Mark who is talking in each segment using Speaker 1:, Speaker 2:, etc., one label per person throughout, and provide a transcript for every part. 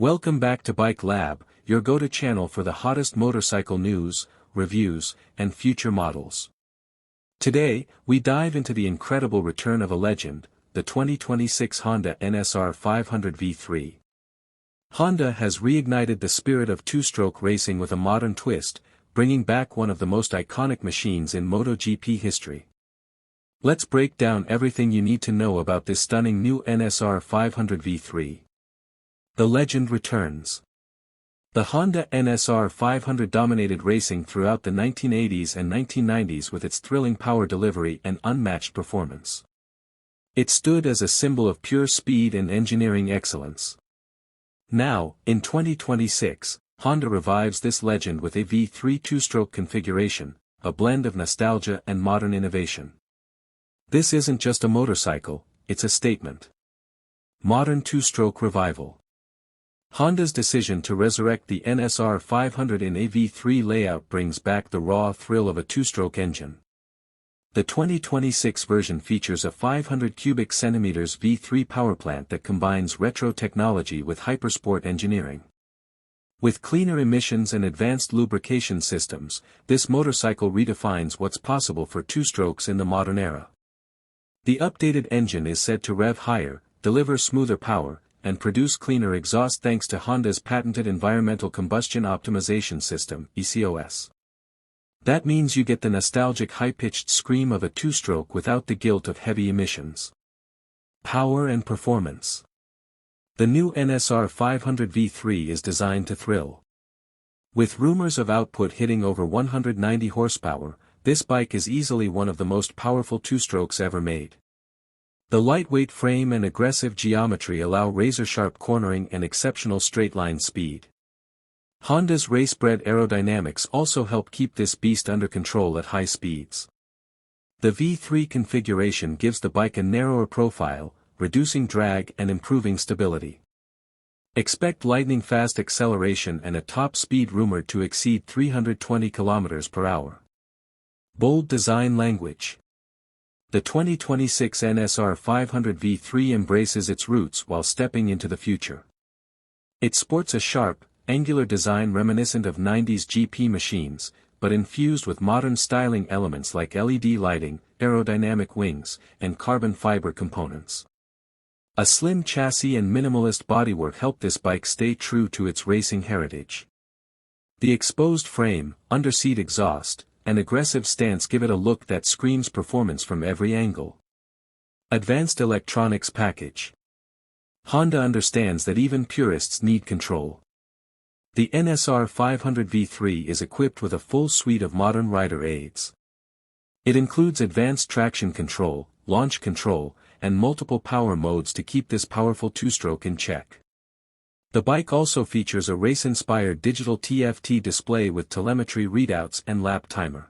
Speaker 1: Welcome back to Bike Lab, your go-to channel for the hottest motorcycle news, reviews, and future models. Today, we dive into the incredible return of a legend, the 2026 Honda NSR500 V3. Honda has reignited the spirit of two-stroke racing with a modern twist, bringing back one of the most iconic machines in MotoGP history. Let's break down everything you need to know about this stunning new NSR500 V3. The legend returns. The Honda NSR500 dominated racing throughout the 1980s and 1990s with its thrilling power delivery and unmatched performance. It stood as a symbol of pure speed and engineering excellence. Now, in 2026, Honda revives this legend with a V3 two-stroke configuration, a blend of nostalgia and modern innovation. This isn't just a motorcycle, it's a statement. Modern two-stroke revival. Honda's decision to resurrect the NSR500 in a V3 layout brings back the raw thrill of a two-stroke engine. The 2026 version features a 500 cubic centimeters V3 powerplant that combines retro technology with hypersport engineering. With cleaner emissions and advanced lubrication systems, this motorcycle redefines what's possible for two-strokes in the modern era. The updated engine is said to rev higher, deliver smoother power, and produce cleaner exhaust thanks to Honda's patented Environmental Combustion Optimization System (ECOS). That means you get the nostalgic high-pitched scream of a two-stroke without the guilt of heavy emissions. Power and performance. The new NSR500 V3 is designed to thrill. With rumors of output hitting over 190 horsepower, this bike is easily one of the most powerful two-strokes ever made. The lightweight frame and aggressive geometry allow razor-sharp cornering and exceptional straight-line speed. Honda's race-bred aerodynamics also help keep this beast under control at high speeds. The V3 configuration gives the bike a narrower profile, reducing drag and improving stability. Expect lightning-fast acceleration and a top speed rumored to exceed 320 km per hour. Bold design language. The 2026 NSR500 V3 embraces its roots while stepping into the future. It sports a sharp, angular design reminiscent of 90s GP machines, but infused with modern styling elements like LED lighting, aerodynamic wings, and carbon fiber components. A slim chassis and minimalist bodywork help this bike stay true to its racing heritage. The exposed frame, underseat exhaust, and aggressive stance give it a look that screams performance from every angle. Advanced electronics package. Honda understands that even purists need control. The NSR500 V3 is equipped with a full suite of modern rider aids. It includes advanced traction control, launch control, and multiple power modes to keep this powerful two-stroke in check. The bike also features a race-inspired digital TFT display with telemetry readouts and lap timer.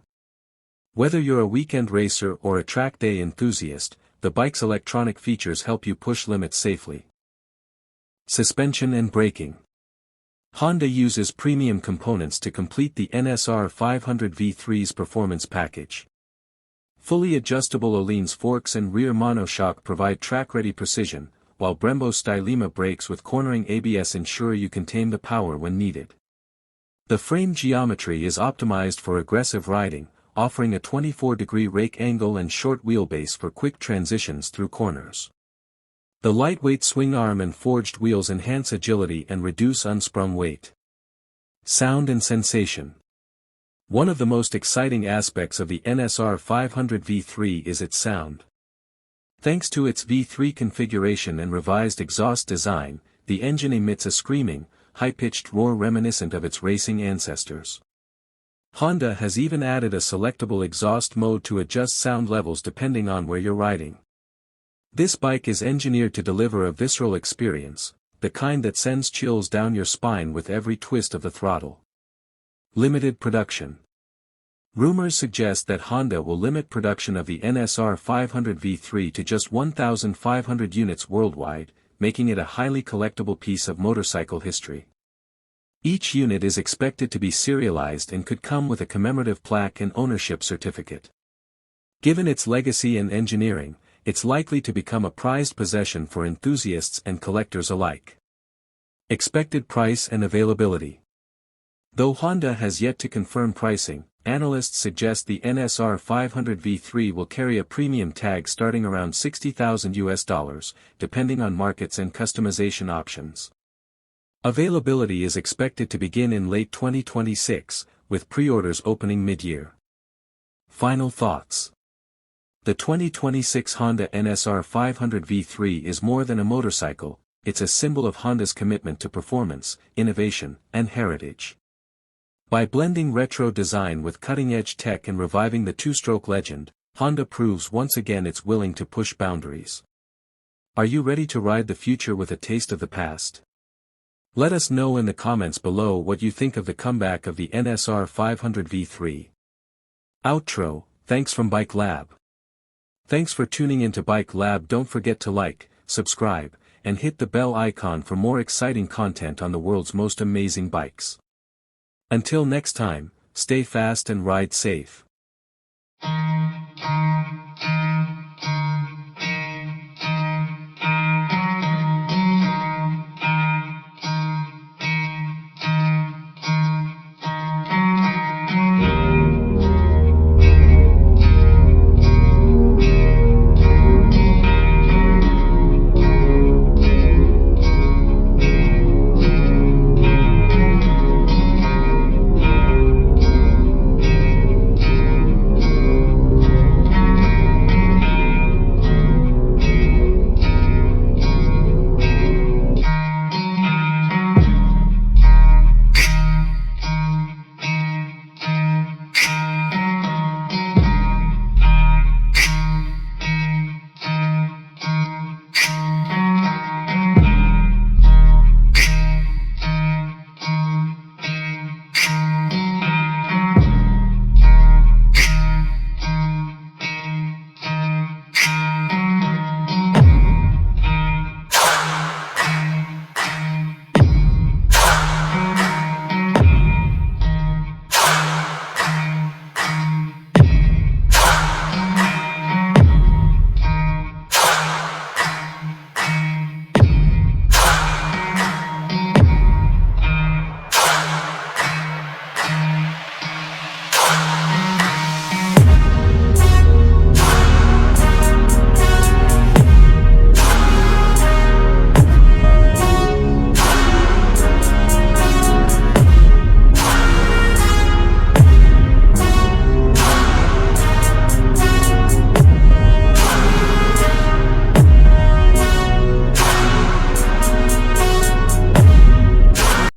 Speaker 1: Whether you're a weekend racer or a track day enthusiast, the bike's electronic features help you push limits safely. Suspension and braking. Honda uses premium components to complete the NSR500 V3's performance package. Fully adjustable Öhlins forks and rear monoshock provide track-ready precision, while Brembo Stylema brakes with cornering ABS ensure you can tame the power when needed. The frame geometry is optimized for aggressive riding, offering a 24-degree rake angle and short wheelbase for quick transitions through corners. The lightweight swing arm and forged wheels enhance agility and reduce unsprung weight. Sound and sensation. One of the most exciting aspects of the NSR500 V3 is its sound. Thanks to its V3 configuration and revised exhaust design, the engine emits a screaming, high-pitched roar reminiscent of its racing ancestors. Honda has even added a selectable exhaust mode to adjust sound levels depending on where you're riding. This bike is engineered to deliver a visceral experience, the kind that sends chills down your spine with every twist of the throttle. Limited production. Rumors suggest that Honda will limit production of the NSR500 V3 to just 1,500 units worldwide, making it a highly collectible piece of motorcycle history. Each unit is expected to be serialized and could come with a commemorative plaque and ownership certificate. Given its legacy and engineering, it's likely to become a prized possession for enthusiasts and collectors alike. Expected price and availability. Though Honda has yet to confirm pricing, analysts suggest the NSR500 V3 will carry a premium tag starting around $60,000, depending on markets and customization options. Availability is expected to begin in late 2026, with pre-orders opening mid-year. Final thoughts. The 2026 Honda NSR500 V3 is more than a motorcycle, it's a symbol of Honda's commitment to performance, innovation, and heritage. By blending retro design with cutting-edge tech and reviving the two-stroke legend, Honda proves once again it's willing to push boundaries. Are you ready to ride the future with a taste of the past? Let us know in the comments below what you think of the comeback of the NSR500 V3. Outro, thanks from Bike Lab. Thanks for tuning into Bike Lab. Don't forget to like, subscribe, and hit the bell icon for more exciting content on the world's most amazing bikes. Until next time, stay fast and ride safe.